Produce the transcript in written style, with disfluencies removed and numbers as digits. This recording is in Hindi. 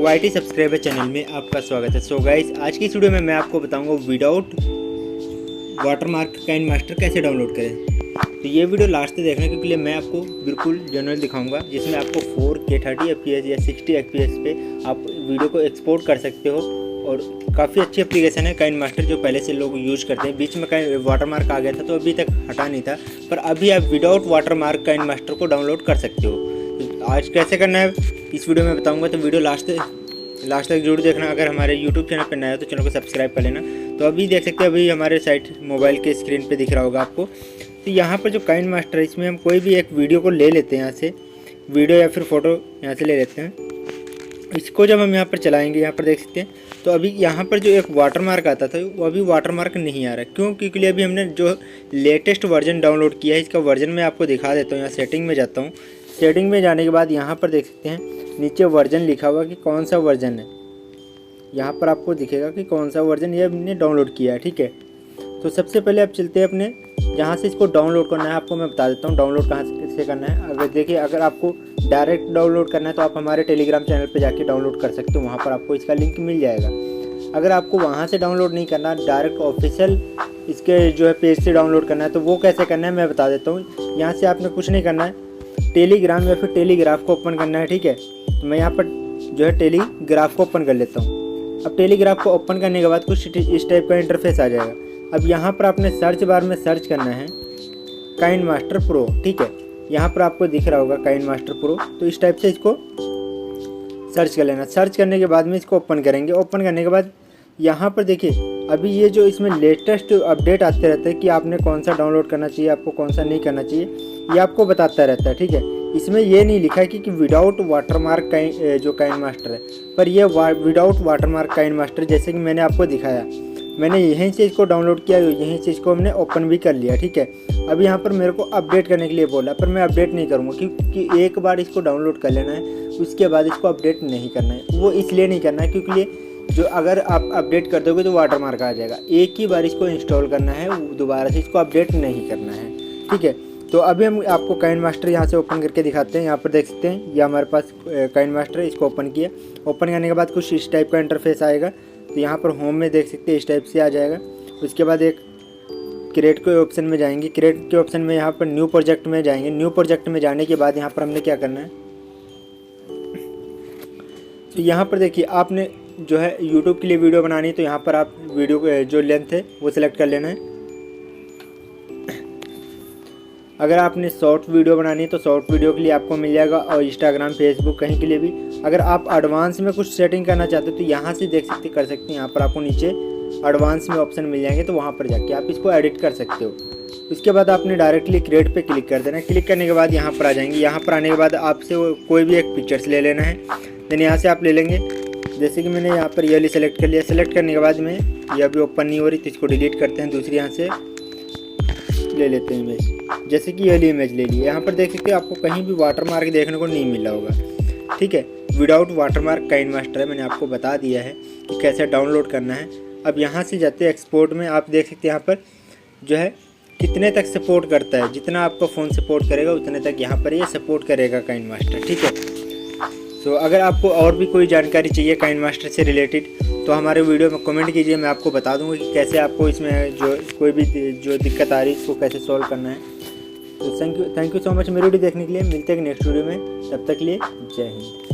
वाईटी सब्सक्राइबर चैनल में आपका स्वागत है। सो गाइस, आज की इस वीडियो में मैं आपको बताऊंगा विदाउट वाटरमार्क काइनमास्टर कैसे डाउनलोड करें। तो ये वीडियो लास्ट तक देखना, क्योंकि मैं आपको बिल्कुल जनरल दिखाऊंगा जिसमें आपको 4K 30 FPS या 60 FPS पे आप वीडियो को एक्सपोर्ट कर सकते हो। और काफ़ी अच्छी एप्लीकेशन है काइनमास्टर, जो पहले से लोग यूज़ करते हैं। बीच में वाटरमार्क आ गया था तो अभी तक हटा नहीं था, पर अभी आप विदाउट वाटरमार्क काइनमास्टर को डाउनलोड कर सकते हो। तो आज कैसे करना है इस वीडियो में बताऊंगा, तो वीडियो लास्ट तक जरूर देखना। अगर हमारे यूट्यूब चैनल पर नया हो तो चैनल को सब्सक्राइब कर लेना। तो अभी देख सकते हैं, अभी हमारे साइट मोबाइल के स्क्रीन पे दिख रहा होगा आपको। तो यहाँ पर जो काइनमास्टर है, इसमें हम कोई भी एक वीडियो को ले लेते हैं, यहाँ से वीडियो या फिर फ़ोटो यहाँ से ले लेते हैं। इसको जब हम यहाँ पर चलाएंगे, यहाँ पर देख सकते हैं, तो अभी यहाँ पर जो एक वाटरमार्क आता था वो अभी वाटरमार्क नहीं आ रहा। क्यों? क्योंकि अभी हमने जो लेटेस्ट वर्जन डाउनलोड किया है, इसका वर्जन मैं आपको दिखा देता हूँ। यहाँ सेटिंग में जाता हूँ। सेटिंग में जाने के बाद यहाँ पर देख सकते हैं नीचे वर्जन लिखा हुआ कि कौन सा वर्जन है। यहाँ पर आपको दिखेगा कि कौन सा वर्जन ये हमने डाउनलोड किया है। ठीक है, तो सबसे पहले आप चलते हैं अपने जहाँ से इसको डाउनलोड करना है। आपको मैं बता देता हूँ डाउनलोड कहाँ से करना है। अगर देखिए, अगर आपको डायरेक्ट डाउनलोड करना है तो आप हमारे टेलीग्राम चैनल पे जाके डाउनलोड कर सकते हो। वहाँ पर आपको इसका लिंक मिल जाएगा। अगर आपको वहाँ से डाउनलोड नहीं करना, डायरेक्ट ऑफिशियल इसके जो है पेज से डाउनलोड करना है, तो वो कैसे करना है मैं बता देता हूँ। यहाँ से आपने कुछ नहीं करना है, टेलीग्राम या फिर टेलीग्राफ को ओपन करना है। ठीक है, तो मैं यहाँ पर जो है टेलीग्राफ को ओपन कर लेता हूँ। अब टेलीग्राफ को ओपन करने के बाद कुछ इस टाइप का इंटरफेस आ जाएगा। अब यहाँ पर आपने सर्च बार में सर्च करना है काइनमास्टर प्रो। ठीक है, यहाँ पर आपको दिख रहा होगा काइनमास्टर प्रो। तो इस टाइप से इसको सर्च कर लेना। सर्च करने के बाद में इसको ओपन करेंगे। ओपन करने के बाद यहाँ पर देखिए, अभी ये जो इसमें लेटेस्ट अपडेट आते रहते हैं कि आपने कौन सा डाउनलोड करना चाहिए, आपको कौन सा नहीं करना चाहिए, ये आपको बताता रहता है। ठीक है, इसमें ये नहीं लिखा है कि विदाउट वाटरमार्क जो काइनमास्टर है, पर ये विदाउट वाटरमार्क काइनमास्टर जैसे कि मैंने आपको दिखाया, मैंने यहीं से इसको डाउनलोड किया, यहीं से इसको हमने ओपन भी कर लिया। ठीक है, अब यहाँ पर मेरे को अपडेट करने के लिए बोला, पर मैं अपडेट नहीं करूँगा क्योंकि एक बार इसको डाउनलोड कर लेना है, उसके बाद इसको अपडेट नहीं करना है। वो इसलिए नहीं करना है क्योंकि ये जो अगर आप अपडेट कर दोगे तो वाटरमार्क आ जाएगा। एक ही बार इसको इंस्टॉल करना है, दोबारा से इसको अपडेट नहीं करना है। ठीक है, तो अभी हम आपको काइनमास्टर यहाँ से ओपन करके दिखाते हैं। यहाँ पर देख सकते हैं ये हमारे पास काइनमास्टर है। इसको ओपन किया। ओपन करने के बाद कुछ इस टाइप का इंटरफेस आएगा। तो यहाँ पर होम में देख सकते हैं इस टाइप से आ जाएगा। उसके बाद एक क्रिएट के ऑप्शन में जाएंगे। क्रिएट के ऑप्शन में यहाँ पर न्यू प्रोजेक्ट में जाएंगे। न्यू प्रोजेक्ट में जाने के बाद यहाँ पर हमने क्या करना है, तो यहाँ पर देखिए आपने जो है यूट्यूब के लिए वीडियो बनानी है, तो यहाँ पर आप वीडियो जो लेंथ है वो सिलेक्ट कर लेना है। अगर आपने शॉर्ट वीडियो बनानी है तो शॉर्ट वीडियो के लिए आपको मिल जाएगा, और इंस्टाग्राम फेसबुक कहीं के लिए भी। अगर आप एडवांस में कुछ सेटिंग करना चाहते हो तो यहाँ से देख सकते कर सकते हैं। यहाँ पर आपको नीचे एडवांस में ऑप्शन मिल जाएंगे, तो वहाँ पर जाके आप इसको एडिट कर सकते हो। उसके बाद आपने डायरेक्टली क्रिएट पे क्लिक कर देना है। क्लिक करने के बाद यहाँ पर आ जाएंगे। यहाँ पर आने के बाद आपसे कोई भी एक पिक्चर्स ले लेना है। देन यहाँ से आप ले लेंगे, जैसे कि मैंने यहाँ पर ये वाली सेलेक्ट कर लिया। सेलेक्ट करने के बाद में ये अभी ओपन नहीं हो रही, तो इसको डिलीट करते हैं। दूसरी यहाँ से ले लेते हैं इमेज, जैसे कि ये वाली इमेज ले ली। यहाँ पर देख सकते हैं आपको कहीं भी वाटरमार्क देखने को नहीं मिला होगा। ठीक है, विदाउट वाटरमार्क काइनमास्टर है। मैंने आपको बता दिया है कि कैसे डाउनलोड करना है। अब यहाँ से जाते हैं एक्सपोर्ट में। आप देख सकते हैं यहाँ पर जो है कितने तक सपोर्ट करता है। जितना आपका फ़ोन सपोर्ट करेगा उतने तक यहाँ पर ये सपोर्ट करेगा काइनमास्टर। ठीक है, तो अगर आपको और भी कोई जानकारी चाहिए काइनमास्टर से रिलेटेड तो हमारे वीडियो में कमेंट कीजिए। मैं आपको बता दूंगा कि कैसे आपको इसमें जो कोई भी जो दिक्कत आ रही है इसको कैसे सॉल्व करना है। तो थैंक यू सो मच मेरी वीडियो देखने के लिए। मिलते हैं नेक्स्ट वीडियो में, तब तक के लिए जय हिंद।